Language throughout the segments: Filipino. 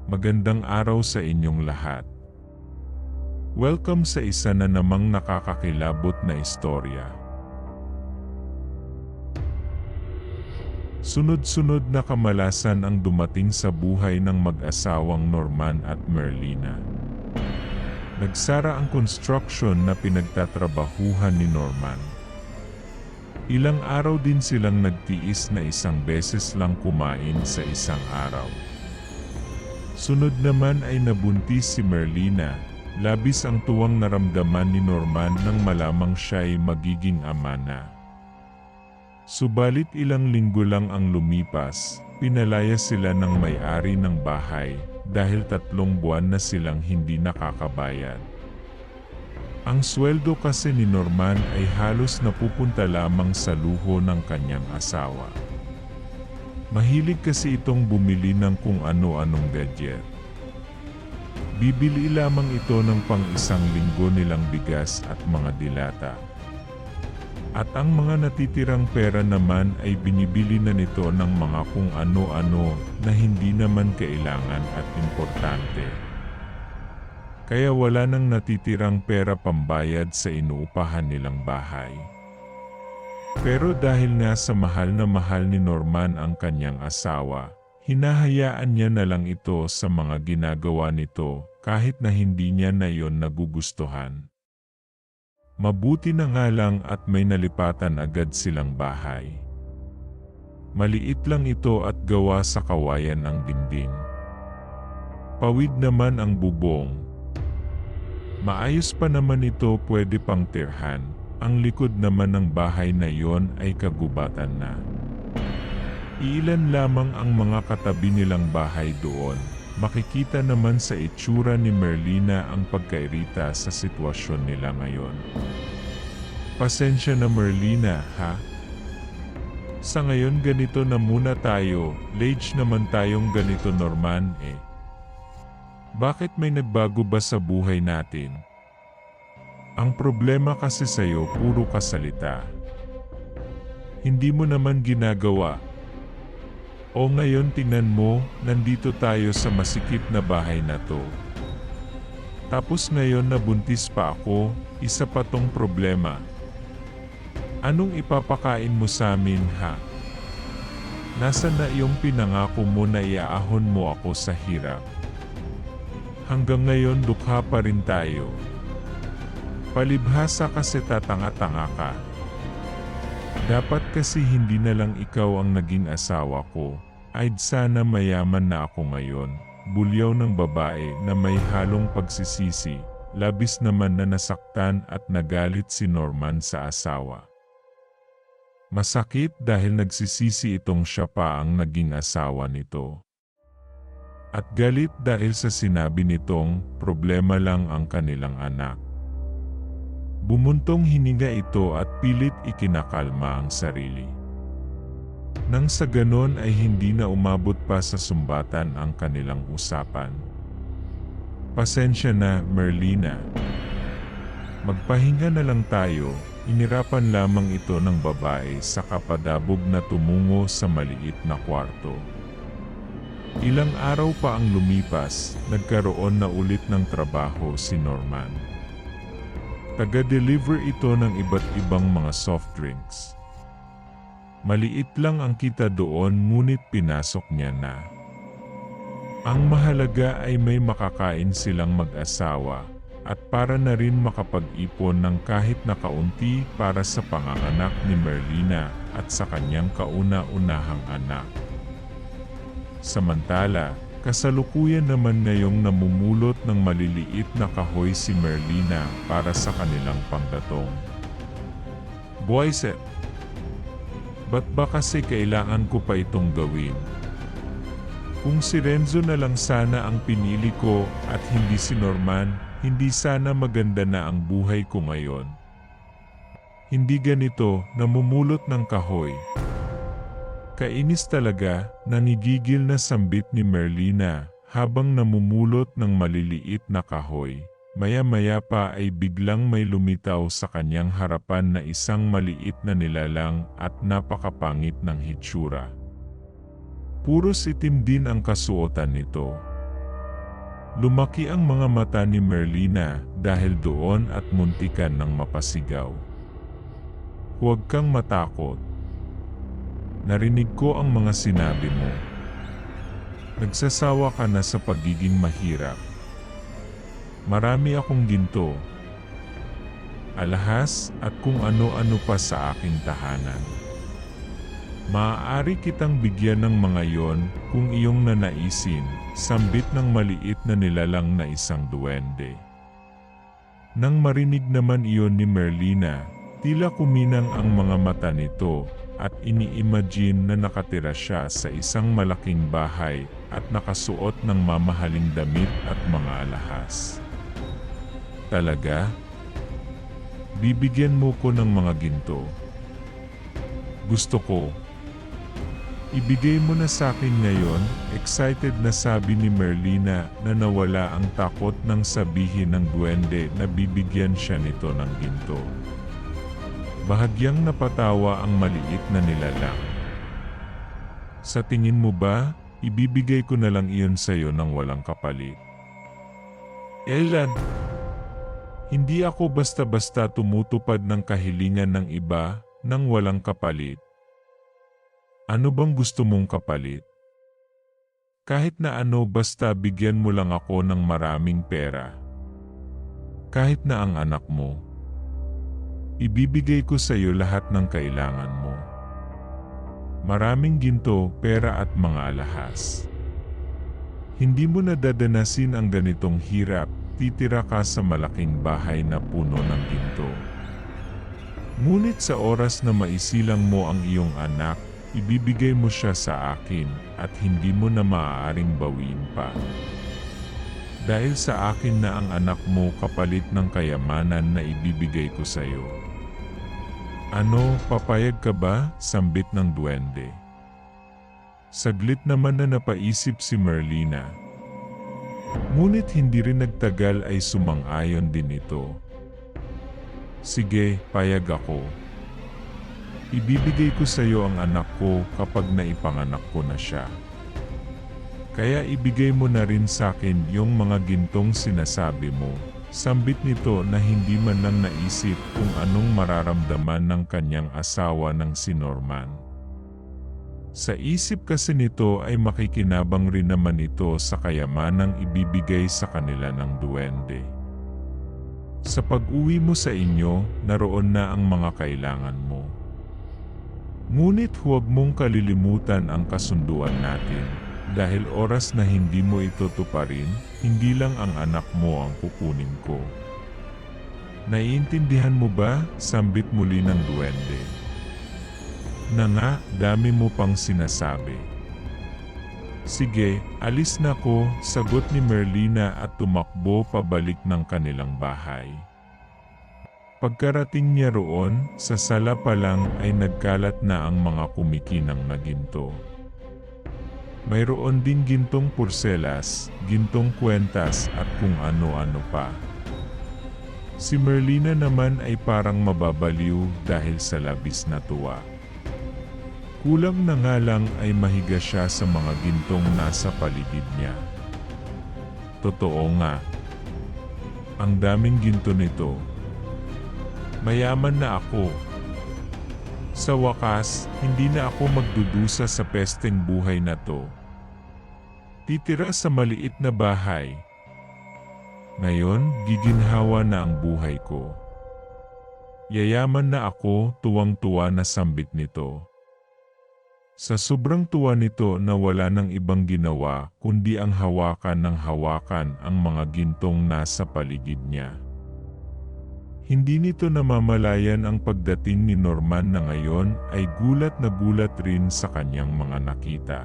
Magandang araw sa inyong lahat. Welcome sa isa na namang nakakakilabot na istorya. Sunod-sunod na kamalasan ang dumating sa buhay ng mag-asawang Norman at Merlina. Nagsara ang construction na pinagtatrabahuhan ni Norman. Ilang araw din silang nagtiis na isang beses lang kumain sa isang araw. Sunod naman ay nabuntis si Merlina. Labis ang tuwang naramdaman ni Norman nang malamang siya ay magiging ama na. Subalit ilang linggo lang ang lumipas, pinalaya sila ng may-ari ng bahay dahil 3 buwan na silang hindi nakakabayad. Ang sweldo kasi ni Norman ay halos napupunta lamang sa luho ng kanyang asawa. Mahilig kasi itong bumili ng kung ano-anong gadget. Bibili lamang ito ng pang-1 linggo nilang bigas at mga dilata. At ang mga natitirang pera naman ay binibili na nito ng mga kung ano-ano na hindi naman kailangan at importante. Kaya wala nang natitirang pera pambayad sa inuupahan nilang bahay. Pero dahil nga sa mahal na mahal ni Norman ang kanyang asawa, hinahayaan niya na lang ito sa mga ginagawa nito kahit na hindi niya na iyon nagugustuhan. Mabuti na nga lang at may nalipatan agad silang bahay. Maliit lang ito at gawa sa kawayan ang dingding. Pawid naman ang bubong. Maayos pa naman ito, pwede pang tirhan. Ang likod naman ng bahay na iyon ay kagubatan na. Iilan lamang ang mga katabi nilang bahay doon. Makikita naman sa itsura ni Merlina ang pagkairita sa sitwasyon nila ngayon. Pasensya na Merlina, ha? Sa ngayon ganito na muna tayo, lage naman tayong ganito Norman eh. Bakit may nagbago ba sa buhay natin? Ang problema kasi sa'yo puro kasalita. Hindi mo naman ginagawa. O ngayon tingnan mo, nandito tayo sa masikip na bahay na to. Tapos ngayon nabuntis pa ako, isa pa tong problema. Anong ipapakain mo sa amin ha? Nasaan na iyong pinangako mo na iaahon mo ako sa hirap? Hanggang ngayon dukha pa rin tayo. Palibhasa kasi tatanga-tanga ka. Dapat kasi hindi na lang ikaw ang naging asawa ko. I'd sana mayaman na ako ngayon. Bulyaw ng babae na may halong pagsisisi. Labis naman na nasaktan at nagalit si Norman sa asawa. Masakit dahil nagsisisi itong siya pa ang naging asawa nito. At galit dahil sa sinabi nitong problema lang ang kanilang anak. Bumuntong hininga ito at pilit ikinakalma ang sarili. Nang sa ganon ay hindi na umabot pa sa sumbatan ang kanilang usapan. Pasensya na, Merlina. Magpahinga na lang tayo. Inirapan lamang ito ng babae sa kapadabog na tumungo sa maliit na kwarto. Ilang araw pa ang lumipas, nagkaroon na ulit ng trabaho si Norman. Taga-deliver ito ng iba't ibang mga soft drinks. Maliit lang ang kita doon ngunit pinasok niya na. Ang mahalaga ay may makakain silang mag-asawa at para na rin makapag-ipon ng kahit na kaunti para sa panganganak ni Merlina at sa kanyang kauna-unahang anak. Samantala, kasalukuyan naman ngayong namumulot ng maliliit na kahoy si Merlina para sa kanilang panggatong. Boyset, ba't ba kasi kailangan ko pa itong gawin? Kung si Renzo na lang sana ang pinili ko at hindi si Norman, hindi sana maganda na ang buhay ko ngayon. Hindi ganito, namumulot ng kahoy. Kainis talaga, nanigigil na sambit ni Merlina habang namumulot ng maliliit na kahoy. Maya-maya pa ay biglang may lumitaw sa kanyang harapan na isang maliit na nilalang at napakapangit ng hitsura. Puros itim din ang kasuotan nito. Lumaki ang mga mata ni Merlina dahil doon at muntikan ng mapasigaw. Huwag kang matakot. Narinig ko ang mga sinabi mo. Nagsasawa ka na sa pagiging mahirap. Marami akong ginto, alahas at kung ano-ano pa sa aking tahanan. Maaari kitang bigyan ng mga yon kung iyong nanaisin, sambit ng maliit na nilalang na isang duwende. Nang marinig naman iyon ni Merlina, tila kuminang ang mga mata nito at ini-imagine na nakatira siya sa isang malaking bahay at nakasuot ng mamahaling damit at mga alahas. Talaga? Bibigyan mo ko ng mga ginto. Gusto ko. Ibigay mo na sa akin ngayon, excited na sabi ni Merlina na nawala ang takot nang sabihin ng duwende na bibigyan siya nito ng ginto. Bahagyang napatawa ang maliit na nilalang. Sa tingin mo ba, ibibigay ko na lang iyon sa iyo ng walang kapalit? Elan, hindi ako basta-basta tumutupad ng kahilingan ng iba nang walang kapalit. Ano bang gusto mong kapalit? Kahit na ano basta bigyan mo lang ako ng maraming pera. Kahit na ang anak mo. Ibibigay ko sa iyo lahat ng kailangan mo. Maraming ginto, pera at mga alahas. Hindi mo na dadanasin ang ganitong hirap, titira ka sa malaking bahay na puno ng ginto. Ngunit sa oras na maisilang mo ang iyong anak, ibibigay mo siya sa akin at hindi mo na maaaring bawiin pa. Dahil sa akin na ang anak mo kapalit ng kayamanan na ibibigay ko sa iyo. Ano, papayag ka ba? Sambit ng duwende. Saglit naman na napaisip si Merlina. Ngunit hindi rin nagtagal ay sumang-ayon din ito. Sige, payag ako. Ibibigay ko sa iyo ang anak ko kapag naipanganak ko na siya. Kaya ibigay mo na rin sa akin yung mga gintong sinasabi mo. Sambit nito na hindi man lang naisip kung anong mararamdaman ng kanyang asawa ng si Norman. Sa isip kasi nito ay makikinabang rin naman ito sa kayamanang ibibigay sa kanila ng duwende. Sa pag-uwi mo sa inyo, naroon na ang mga kailangan mo. Ngunit huwag mong kalilimutan ang kasunduan natin, dahil oras na hindi mo ito tuparin, hindi lang ang anak mo ang kukunin ko. Naiintindihan mo ba? Sambit muli ng duwende. Na nga, dami mo pang sinasabi. Sige, alis na ko, sagot ni Merlina at tumakbo pabalik ng kanilang bahay. Pagkarating niya roon, sa sala pa lang ay nagkalat na ang mga kumikinang na ginto. Mayroon din gintong purselas, gintong kwentas at kung ano-ano pa. Si Merlina naman ay parang mababaliw dahil sa labis na tuwa. Kulang na nga lang ay mahiga siya sa mga gintong nasa paligid niya. Totoo nga. Ang daming ginto nito. Mayaman na ako. Sa wakas, hindi na ako magdudusa sa pesteng buhay na to. Titira sa maliit na bahay. Ngayon, giginhawa na ang buhay ko. Yayaman na ako, tuwang-tuwa na sambit nito. Sa sobrang tuwa nito na wala ng ibang ginawa kundi ang hawakan ng hawakan ang mga gintong nasa paligid niya. Hindi nito namamalayan ang pagdating ni Norman na ngayon ay gulat na gulat rin sa kanyang mga nakita.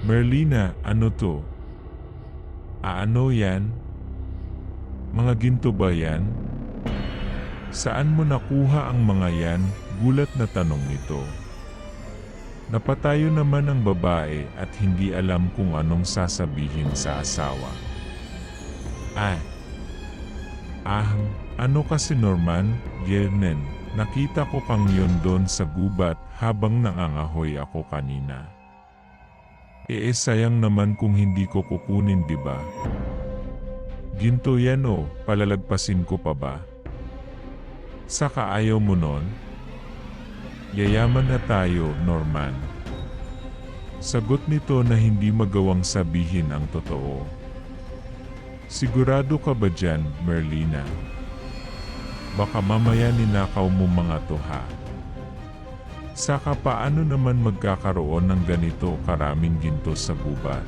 Merlina, ano to? Ano yan? Mga ginto ba yan? Saan mo nakuha ang mga yan? Gulat na tanong nito. Napatayo naman ang babae at hindi alam kung anong sasabihin sa asawa. Ano kasi Norman, Gernen, nakita ko kang yon doon sa gubat habang nangangahoy ako kanina. Sayang naman kung hindi ko kukunin, di ba? Ginto yan o, palalagpasin ko pa ba? Saka ayaw mo nun? Yayaman na tayo, Norman. Sagot nito na hindi magawang sabihin ang totoo. Sigurado ka ba dyan, Merlina? Baka mamaya ninakaw mo mga to ha. Saka paano naman magkakaroon ng ganito karaming ginto sa gubat?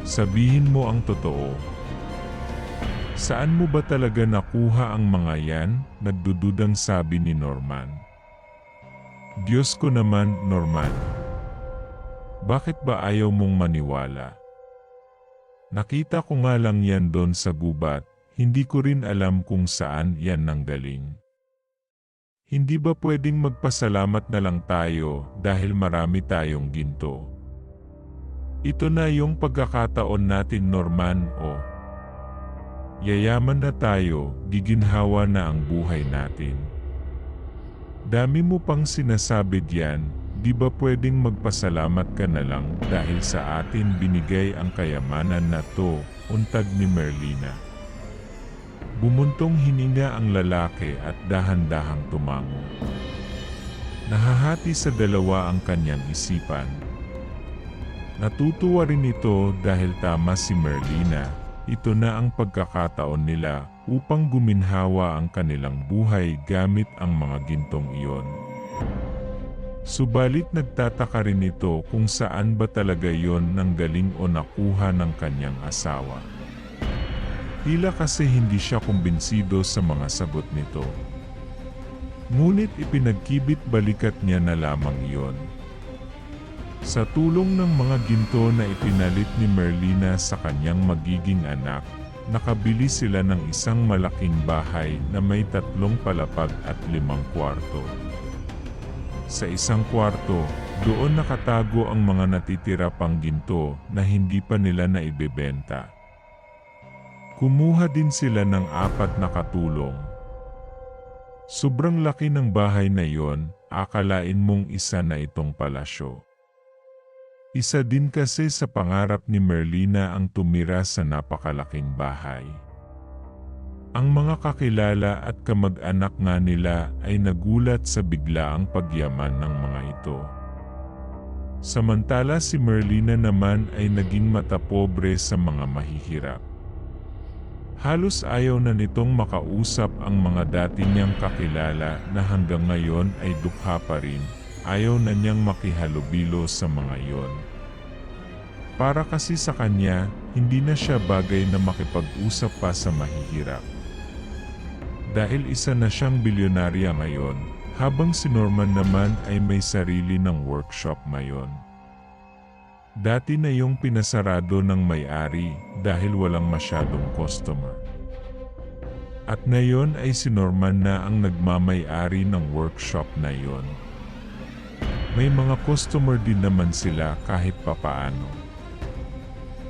Sabihin mo ang totoo. Saan mo ba talaga nakuha ang mga yan? Nagdududang sabi ni Norman. Diyos ko naman, Norman. Bakit ba ayaw mong maniwala? Nakita ko nga lang yan doon sa gubat, hindi ko rin alam kung saan yan nanggaling. Hindi ba pwedeng magpasalamat na lang tayo dahil marami tayong ginto? Ito na yung pagkakataon natin, Norman, o. Yayaman na tayo, giginhawa na ang buhay natin. Dami mo pang sinasabi diyan, di ba pwedeng magpasalamat ka na lang dahil sa atin binigay ang kayamanan na to, untag ni Merlina. Bumuntong hininga ang lalaki at dahan-dahang tumango. Nahahati sa dalawa ang kanyang isipan. Natutuwa rin ito dahil tama si Merlina, ito na ang pagkakataon nila upang guminhawa ang kanilang buhay gamit ang mga gintong iyon. Subalit nagtataka rin ito kung saan ba talaga yon nanggaling o nakuha ng kanyang asawa. Tila kasi hindi siya kumbinsido sa mga sagot nito. Ngunit ipinagkibit balikat niya na lamang iyon. Sa tulong ng mga ginto na ipinalit ni Merlina sa kanyang magiging anak, nakabili sila ng isang malaking bahay na may 3 palapag at 5 kwarto. Sa isang kwarto, doon nakatago ang mga natitira pang ginto na hindi pa nila naibebenta. Kumuha din sila ng 4 na katulong. Sobrang laki ng bahay na iyon, akalain mong isa na itong palasyo. Isa din kasi sa pangarap ni Merlina ang tumira sa napakalaking bahay. Ang mga kakilala at kamag-anak nga nila ay nagulat sa biglaang pagyaman ng mga ito. Samantala si Merlina naman ay naging matapobre sa mga mahihirap. Halos ayaw na nitong makausap ang mga dati niyang kakilala na hanggang ngayon ay dukha pa rin, ayaw na niyang makihalubilo sa mga iyon. Para kasi sa kanya, hindi na siya bagay na makipag-usap pa sa mahihirap. Dahil isa na siyang bilyonarya ngayon, habang si Norman naman ay may sarili ng workshop ngayon. Dati na yung pinasarado ng may-ari dahil walang masyadong customer. At ngayon ay si Norman na ang nagmamay-ari ng workshop na yon. May mga customer din naman sila kahit papaano.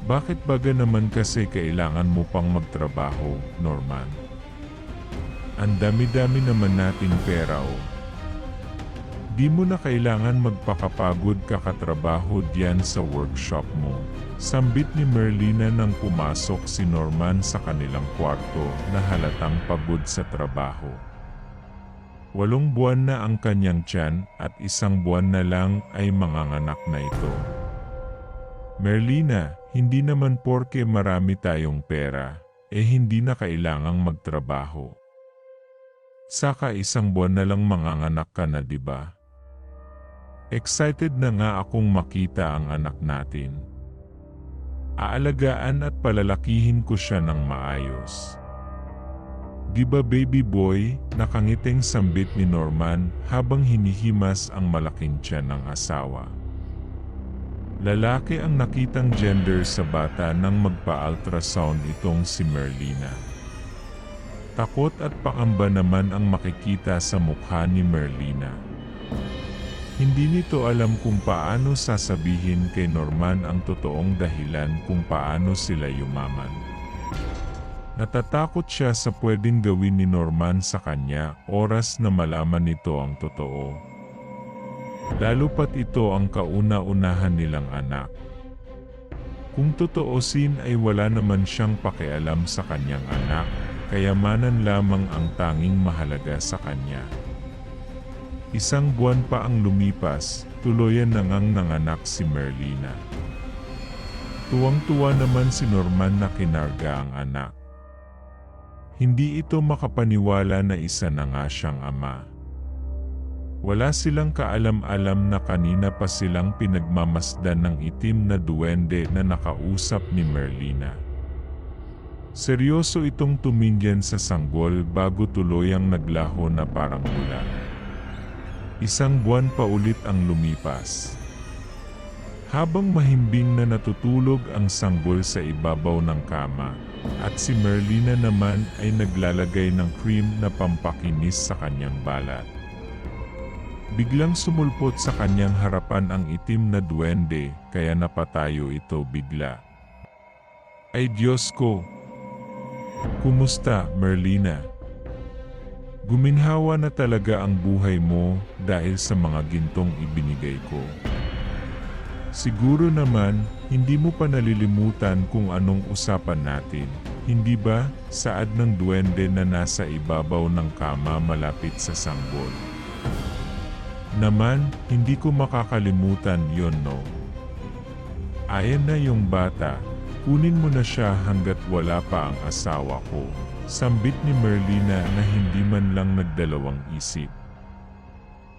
Bakit baga naman kasi kailangan mo pang magtrabaho, Norman? Ang dami-dami naman nating pera o. Di mo na kailangan magpakapagod kakatrabaho diyan sa workshop mo. Sambit ni Merlina nang pumasok si Norman sa kanilang kwarto na halatang pagod sa trabaho. 8 buwan na ang kanyang tiyan at 1 buwan na lang ay manganganak na ito. Merlina, hindi naman porke marami tayong pera, hindi na kailangang magtrabaho. Saka 1 buwan na lang manganganak ka na, di ba? Excited na nga akong makita ang anak natin. Aalagaan at palalakihin ko siya ng maayos. Di ba baby boy, nakangiting sambit ni Norman habang hinihimas ang malaking tiyan ng asawa. Lalaki ang nakitang gender sa bata nang magpa-ultrasound itong si Merlina. Takot at pangamba naman ang makikita sa mukha ni Merlina. Hindi nito alam kung paano sasabihin kay Norman ang totoong dahilan kung paano sila yumaman. Natatakot siya sa pwedeng gawin ni Norman sa kanya oras na malaman nito ang totoo. Lalo pat ito ang kauna-unahan nilang anak. Kung totoosin ay wala naman siyang pakialam sa kanyang anak, kayamanan lamang ang tanging mahalaga sa kanya. Isang buwan pa ang lumipas, tuluyan na ngang nanganak si Merlina. Tuwang-tuwa naman si Norman na kinarga ang anak. Hindi ito makapaniwala na isa na nga siyang ama. Wala silang kaalam-alam na kanina pa silang pinagmamasdan ng itim na duwende na nakausap ni Merlina. Seryoso itong tumingin sa sanggol bago tuluyang naglaho na parang bula. Isang buwan pa ulit ang lumipas. Habang mahimbing na natutulog ang sanggol sa ibabaw ng kama, at si Merlina naman ay naglalagay ng cream na pampakinis sa kanyang balat. Biglang sumulpot sa kanyang harapan ang itim na duwende, kaya napatayo ito bigla. Ay Diyos ko! Kumusta, Merlina? Guminhawa na talaga ang buhay mo dahil sa mga gintong ibinigay ko. Siguro naman, hindi mo pa nalilimutan kung anong usapan natin, hindi ba, saad ng duwende na nasa ibabaw ng kama malapit sa sanggol? Naman, hindi ko makakalimutan yon, no? Ayan na yung bata, kunin mo na siya hanggat wala pa ang asawa ko. Sambit ni Merlina na hindi man lang nagdalawang isip.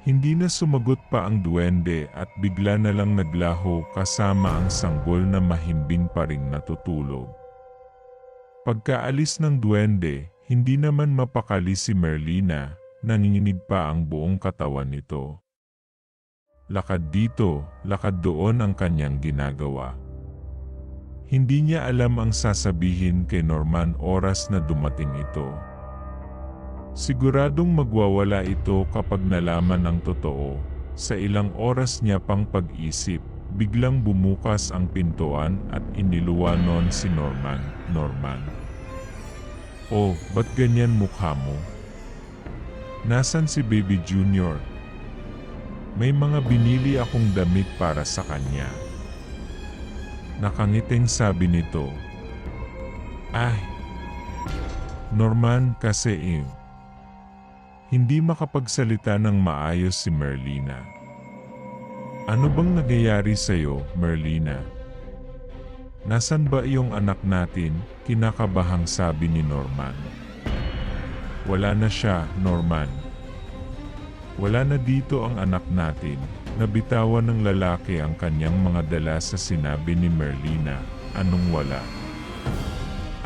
Hindi na sumagot pa ang duwende at bigla na lang naglaho kasama ang sanggol na mahimbing pa ring natutulog. Pagkaalis ng duwende, hindi naman mapakali si Merlina, nanginginig pa ang buong katawan nito. Lakad dito, lakad doon ang kanyang ginagawa. Hindi niya alam ang sasabihin kay Norman oras na dumating ito. Siguradong magwawala ito kapag nalaman ang totoo. Sa ilang oras niya pang pag-isip, biglang bumukas ang pintuan at iniluwanon si Norman. Norman. Oh, ba't ganyan mukha mo? Nasaan si Baby Junior? May mga binili akong damit para sa kanya. Nakangiting sabi nito. Ay, Norman kasi Hindi makapagsalita ng maayos si Merlina. Ano bang nangyayari sa'yo, Merlina? Nasaan ba iyong anak natin? Kinakabahang sabi ni Norman. Wala na siya, Norman. Wala na dito ang anak natin. Nabitawan ng lalaki ang kanyang mga dala sa sinabi ni Merlina. Anong wala?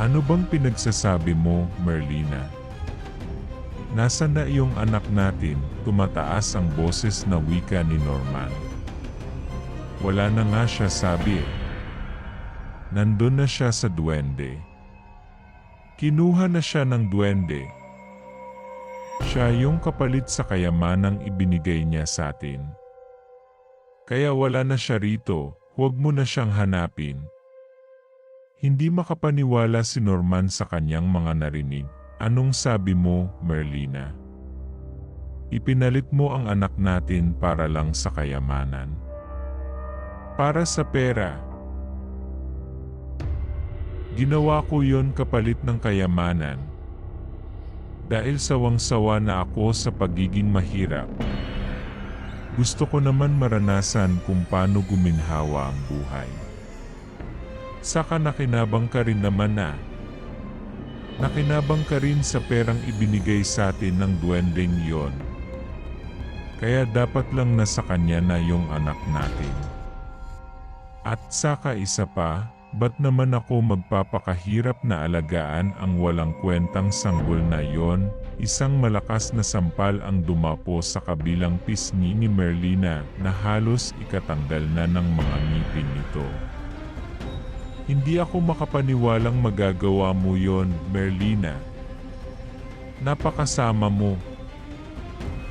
Ano bang pinagsasabi mo, Merlina? Nasaan na iyong anak natin? Tumataas ang boses na wika ni Norman. Wala na nga siya, sabi. Nandun na siya sa duwende. Kinuha na siya ng duwende. Siya yung kapalit sa kayamanang ibinigay niya sa atin. Kaya wala na siya rito, huwag mo na siyang hanapin. Hindi makapaniwala si Norman sa kanyang mga narinig. Anong sabi mo, Merlina? Ipinalit mo ang anak natin para lang sa kayamanan. Para sa pera. Ginawa ko yon kapalit ng kayamanan. Dahil sawang-sawa na ako sa pagiging mahirap. Gusto ko naman maranasan kung paano guminhawa ang buhay. Saka nakinabang ka rin naman na. Nakinabang ka rin sa perang ibinigay sa atin ng duwendeng yon. Kaya dapat lang nasa kanya na yung anak natin. At saka isa pa, ba't naman ako magpapakahirap na alagaan ang walang kwentang sanggol na yon? Isang malakas na sampal ang dumapo sa kabilang pisngi ni Merlina na halos ikatanggal na ng mga ngipin nito. Hindi ako makapaniwalang magagawa mo yon, Merlina. Napakasama mo.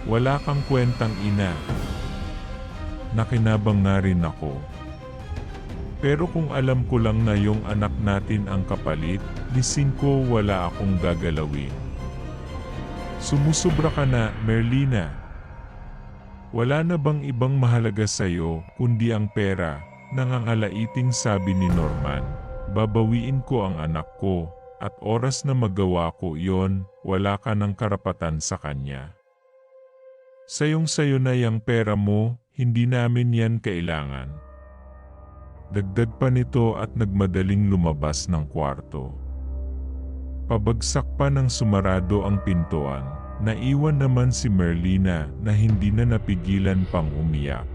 Wala kang kwentang ina. Nakinabang nga rin ako. Pero kung alam ko lang na yung anak natin ang kapalit, lising ko wala akong gagalawin. Sumusubra ka na, Merlina. Wala na bang ibang mahalaga sa'yo kundi ang pera? Nangangalaiting sabi ni Norman. Babawiin ko ang anak ko, at oras na magawa ko yon, wala ka ng karapatan sa kanya. Sayong-sayo na yang pera mo, hindi namin yan kailangan. Dagdag pa nito at nagmadaling lumabas ng kwarto. Pabagsak pa ng sumarado ang pintuan. Naiwan naman si Merlina na hindi na napigilan pang umiyak.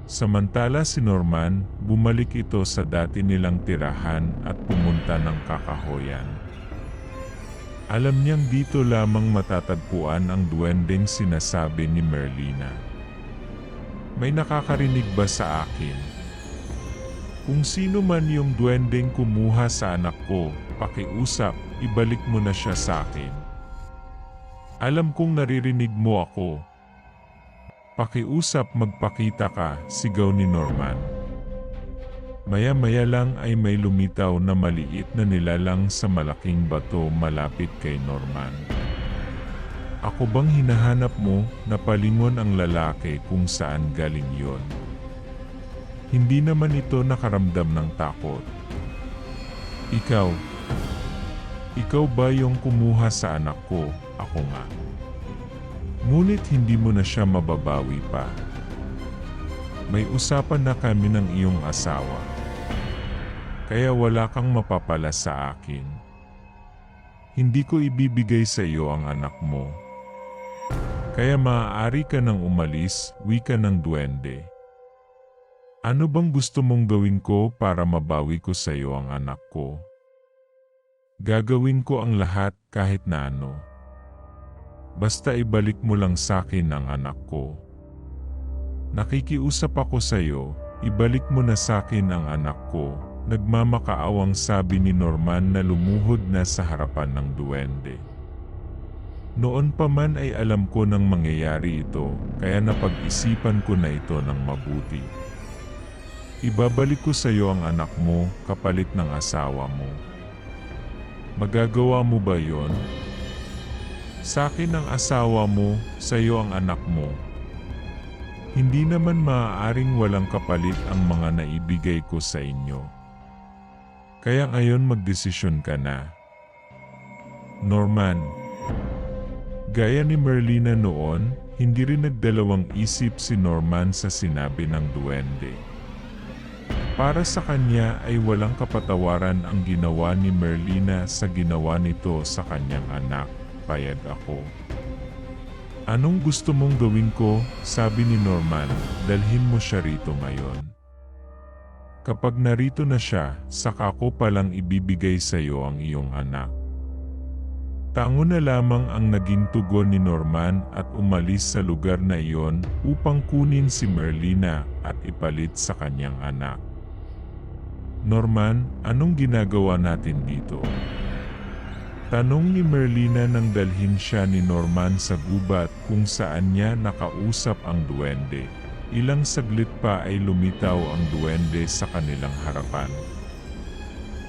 Samantala si Norman, bumalik ito sa dati nilang tirahan at pumunta ng kakahoyan. Alam niyang dito lamang matatagpuan ang duwendeng sinasabi ni Merlina. May nakakarinig ba sa akin? Kung sino man yung duwendeng kumuha sa anak ko, pakiusap, ibalik mo na siya sa akin. Alam kong naririnig mo ako. Pakiusap, magpakita ka, sigaw ni Norman. Maya-maya lang ay may lumitaw na maliit na nilalang sa malaking bato malapit kay Norman. Ako bang hinahanap mo? Napalingon ang lalaki kung saan galing yon. Hindi naman ito nakaramdam ng takot. Ikaw ba yung kumuha sa anak ko? Ako nga. Ngunit hindi mo na siya mababawi pa. May usapan na kami ng iyong asawa. Kaya wala kang mapapala sa akin. Hindi ko ibibigay sa iyo ang anak mo. Kaya maaari ka nang umalis, wika ng duwende. Ano bang gusto mong gawin ko para mabawi ko sa iyo ang anak ko? Gagawin ko ang lahat kahit na ano. Basta ibalik mo lang sa akin ang anak ko. Nakikiusap ako sa iyo, ibalik mo na sa akin ang anak ko. Nagmamakaawang sabi ni Norman na lumuhod na sa harapan ng duwende. Noon pa man ay alam ko nang mangyayari ito, kaya napag-isipan ko na ito ng mabuti. Ibabalik ko sa iyo ang anak mo kapalit ng asawa mo. Magagawa mo ba yon? Sa akin ang asawa mo, sa iyo ang anak mo. Hindi naman maaaring walang kapalit ang mga naibigay ko sa inyo. Kaya ngayon magdesisyon ka na. Norman. Gaya ni Merlina noon, hindi rin nagdalawang isip si Norman sa sinabi ng duwende. Para sa kanya ay walang kapatawaran ang ginawa ni Merlina sa ginawa nito sa kanyang anak. Payag ako. Anong gusto mong gawin ko? Sabi ni Norman, dalhin mo siya rito ngayon. Kapag narito na siya, saka ko palang ibibigay sa iyo ang iyong anak. Tango na lamang ang naging tugon ni Norman at umalis sa lugar na iyon upang kunin si Merlina at ipalit sa kanyang anak. Norman, anong ginagawa natin dito? Tanong ni Merlina nang dalhin siya ni Norman sa gubat kung saan niya nakausap ang duwende. Ilang saglit pa ay lumitaw ang duwende sa kanilang harapan.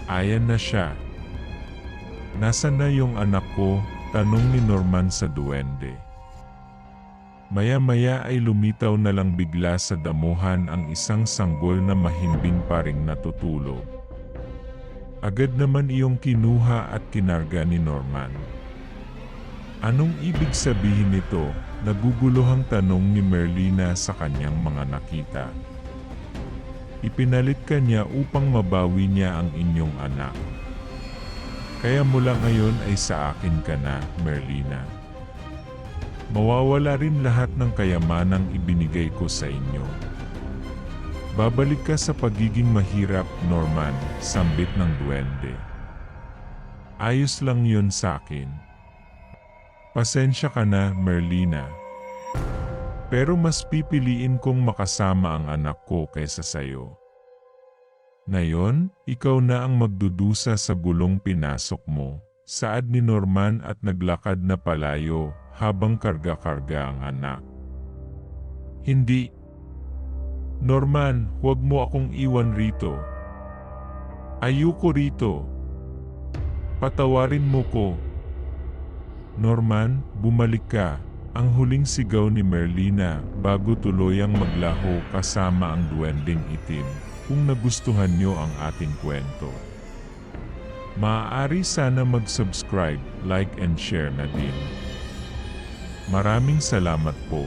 Ayan na siya. Nasaan na yung anak ko? Tanong ni Norman sa duwende. Maya-maya ay lumitaw na lang bigla sa damuhan ang isang sanggol na mahimbing pa ring natutulog. Agad naman iyong kinuha at kinarga ni Norman. Anong ibig sabihin nito? Naguguluhang tanong ni Merlina sa kanyang mga nakita. Ipinalit ka niya upang mabawi niya ang inyong anak. Kaya mula ngayon ay sa akin ka na, Merlina. Mawawala rin lahat ng kayamanang ibinigay ko sa inyo. Babalik ka sa pagiging mahirap, Norman, sambit ng duwende. Ayos lang yun sa akin. Pasensya ka na, Merlina. Pero mas pipiliin kong makasama ang anak ko kaysa sayo. Ngayon, ikaw na ang magdudusa sa gulong pinasok mo, saad ni Norman at naglakad na palayo habang karga-karga ang anak. Hindi. Norman, huwag mo akong iwan rito. Ayoko rito. Patawarin mo ko. Norman, bumalik ka. Ang huling sigaw ni Merlina bago tuluyang maglaho kasama ang duwending itim. Kung nagustuhan nyo ang ating kwento, maaari sana mag-subscribe, like and share na din. Maraming salamat po.